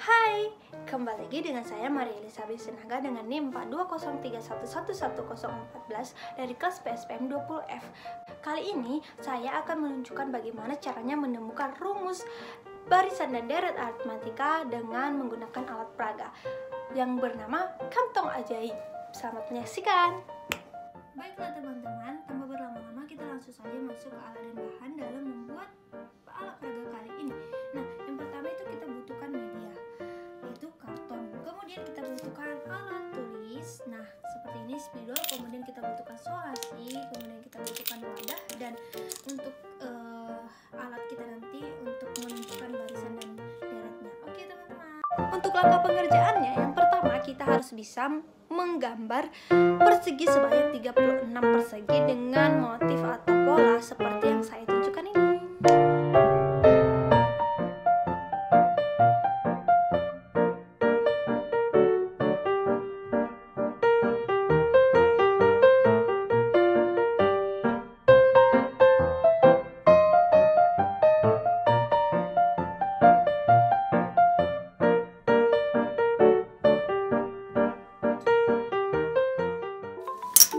Hai, kembali lagi dengan saya Maria Elizabeth Sinaga dengan NIM 42031111014 dari kelas PSPM 20F. Kali ini saya akan menunjukkan bagaimana caranya menemukan rumus barisan dan deret aritmatika dengan menggunakan alat peraga yang bernama kantong ajaib. Selamat menyaksikan. Baiklah teman-teman, tanpa berlama-lama kita langsung saja masuk ke alat dan bahan dalam membuat alat peraga kali ini. Nah, yang pertama itu kita butuhkan media, yaitu karton. Kemudian kita butuhkan alat tulis, nah seperti ini spidol. Kemudian kita butuhkan solasi, kemudian kita butuhkan wadah, dan untuk alat kita nanti untuk menentukan barisan dan deretnya. Oke teman-teman. Untuk langkah pengerjaannya, yang pertama kita harus bisa menggambar persegi sebanyak 36 persegi dengan motif atau pola seperti yang saya tunjukkan ini.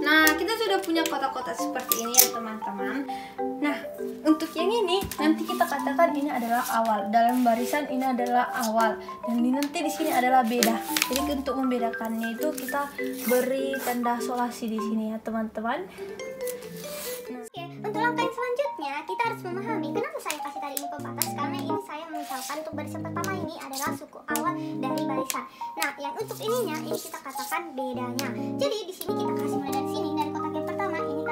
Nah, kita sudah punya kotak-kotak seperti ini ya teman-teman. Nah, untuk yang ini nanti kita katakan ini adalah awal. Dalam barisan ini adalah awal, dan nanti di sini adalah beda. Jadi untuk membedakannya itu kita beri tanda solasi di sini ya teman-teman. Oke, untuk langkah yang selanjutnya kita harus memahami kenapa saya kasih tadi ini pembatas, karena ini saya misalkan untuk barisan pertama ini adalah suku awal dari barisan. Nah, yang untuk ininya ini kita katakan bedanya. Jadi di sini kita kasih mulai dari sini, dari kotak yang pertama ini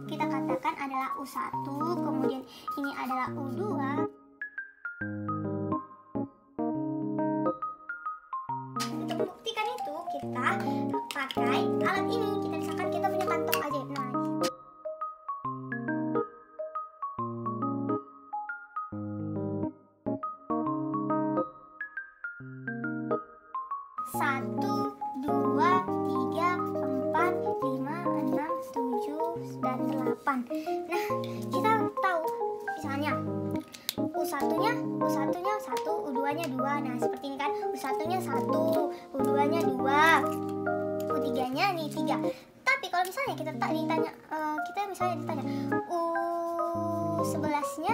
kita katakan adalah U1, kemudian ini adalah U2. Untuk membuktikan itu kita pakai alat ini. Kita misalkan kita punya kantong ajaib. Nah, satu, dua, tiga, empat, lima, enam, tujuh, dan 8. Nah, kita tahu misalnya U1-nya 1, U2-nya 2. Nah, seperti ini kan. U1-nya 1, U2-nya 2, U3-nya nih 3. Tapi kalau misalnya kita ditanya U11-nya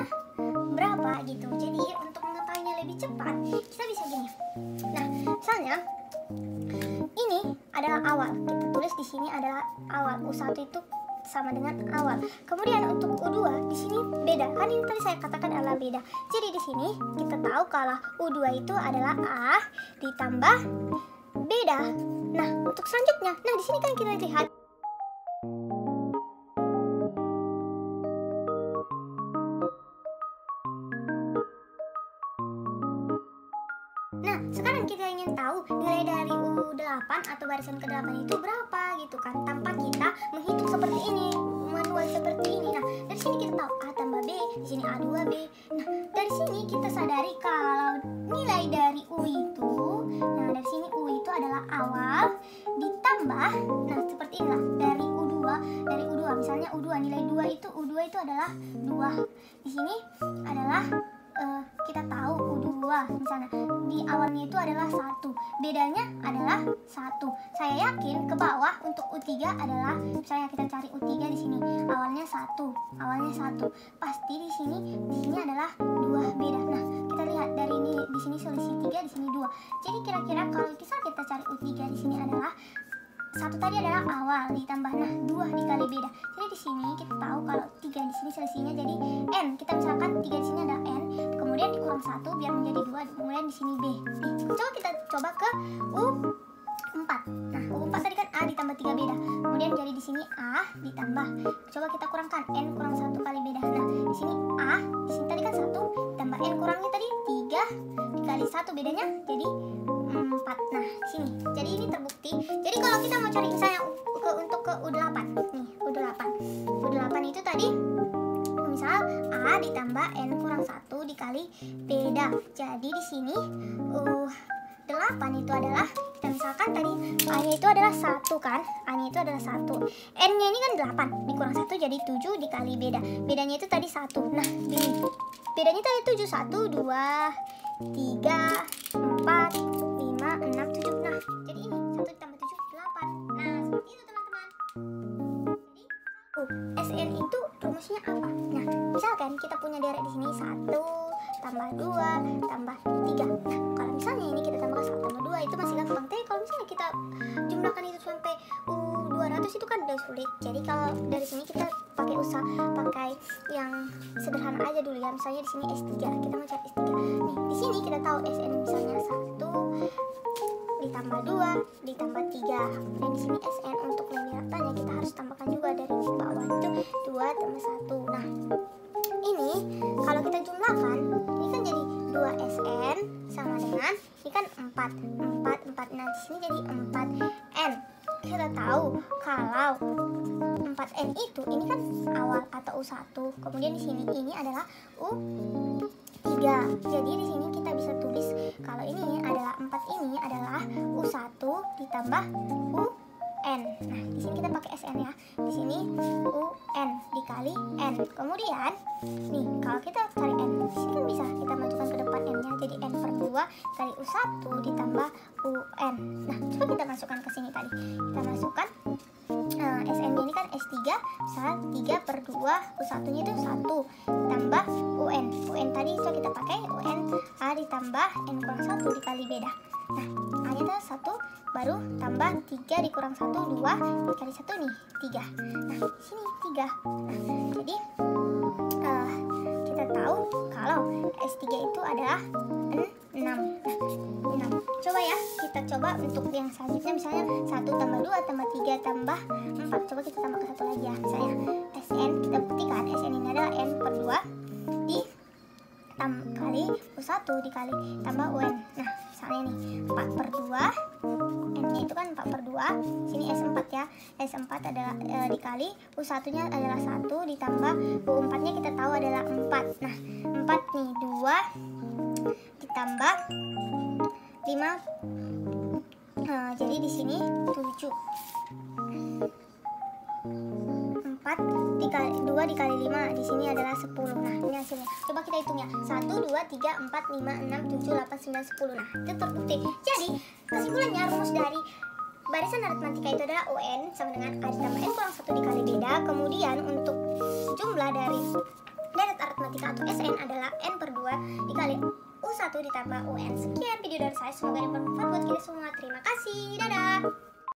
berapa gitu. Jadi untuk mengetahuinya lebih cepat, kita bisa gini. Nah, misalnya ini adalah awal. Kita tulis di sini adalah awal. U1 itu sama dengan awal. Kemudian untuk U2 di sini beda. Kan ini tadi saya katakan adalah beda. Jadi di sini kita tahu kalau U2 itu adalah A ditambah beda. Nah, untuk selanjutnya, nah di sini kan kita lihat nah, sekarang kita ingin tahu nilai dari U8 atau barisan ke-8 itu berapa gitu kan, tanpa kita menghitung seperti ini, manual seperti ini. Nah, dari sini kita tahu A tambah B, di sini A2B. Nah, dari sini kita sadari kalau nilai dari U itu, nah dari sini U itu adalah awal ditambah, nah seperti inilah dari U2 misalnya U2 nilai 2 itu U2 itu adalah 2. Di sini adalah kita tahu U2 misalnya di awalnya itu adalah 1, bedanya adalah 1. Saya yakin ke bawah untuk U3 adalah, misalnya kita cari U3 di sini awalnya 1, pasti di sini adalah 2 beda. Nah, kita lihat dari ini di sini selisih 3, di sini 2. Jadi kira-kira kalau kita cari U3 di sini adalah 1 tadi adalah awal ditambah 2 dikali beda. Jadi di sini kita tahu kalau 3 di sini selisihnya jadi n. Kita misalkan 3 di sini ada n, kemudian dikurang 1 biar menjadi 2, kemudian di sini b. Coba kita ke U4. Nah, U4 tadi kan a ditambah 3 beda. Kemudian jadi di sini a ditambah. Coba kita kurangkan n kurang 1 kali beda. Nah, di sini a, di sini tadi kan 1 ditambah n kurangnya tadi 3 dikali 1 bedanya jadi 4. Nah, sini. Jadi ini terbukti. Jadi kalau kita mau cari misalnya untuk ke U8. Nih, U8 itu tadi misal A ditambah N kurang 1 dikali beda. Jadi di sini U8 itu adalah, kita misalkan tadi A-nya itu adalah 1 kan. A-nya itu adalah 1. N-nya ini kan 8 dikurang 1 jadi 7 dikali beda. Bedanya itu tadi 1. Nah, bedanya tadi 7. 1, 2, 3, 4, 2 tambah 3. Nah, kalau misalnya ini kita tambahkan 1 tambah 2 itu masih gampang. Tapi kalau misalnya kita jumlahkan itu sampai U200 itu kan udah sulit. Jadi kalau dari sini kita pakai yang sederhana aja dulu ya. Misalnya di sini S3, kita mau cari S3. Nih, di sini kita tahu Sn misalnya 1 ditambah 2 ditambah 3. Dan di sini Sn untuk limitanya kita harus tambahkan juga dari bawah itu 2 tambah 1. Nah, ini kalau kita jumlahkan, ini kan jadi 2 Sn sama dengan ini kan 4. Nah, di sini jadi 4N. Kita tahu kalau 4N itu ini kan awal atau U1. Kemudian di sini ini adalah U3. Jadi di sini kita bisa tulis kalau ini adalah 4 ini adalah U1 ditambah UN. Nah, di sini kita pakai SN ya. Di sini UN dikali N. Kemudian nih, kalau kita cari N, di sini kan bisa kita masukkan ke depan N-nya jadi N per 2 kali U1 ditambah UN. Nah, coba kita masukkan ke sini tadi. Kita masukkan SN-nya ini kan S3, misal 3 per 2, U1-nya itu 1 tambah UN. UN tadi coba kita pakai UN A ditambah N kurang 1 dikali beda. Nah, A-nya itu 1, baru tambah 3 dikurang 1, 2 dikali 1 nih, 3. Nah, sini 3. Nah, jadi kita tahu kalau S3 itu adalah 6. Coba ya, kita coba untuk yang selanjutnya misalnya 1 tambah 2 tambah 3 tambah 4. Coba kita tambah ke 1 lagi ya. Misalnya Sn, kita buktikan Sn ini adalah N per 2 kali U1 dikali tambah UN. Nah, misalnya nih 4 per 2, N-nya itu kan 4 per 2, sini S4 ya. S4 adalah dikali U1-nya adalah 1 ditambah U4-nya kita tahu adalah 4. Nah, 4 nih 2 ditambah 5. Jadi di sini 7. 4 dikali 2 dikali 5 di sini adalah 10. Nah, ini hasilnya. Coba kita hitung ya. 1 2 3 4 5 6 7 8 9 10. Nah, itu terbukti. Jadi, kesimpulannya rumus dari barisan aritmatika itu adalah UN sama dengan A ditambah N kurang 1 dikali beda. Kemudian untuk jumlah dari deret aritmatika atau SN adalah N per 2 dikali U1 ditambah UN. Sekian video dari saya, semoga bermanfaat buat kita semua. Terima kasih. Dadah.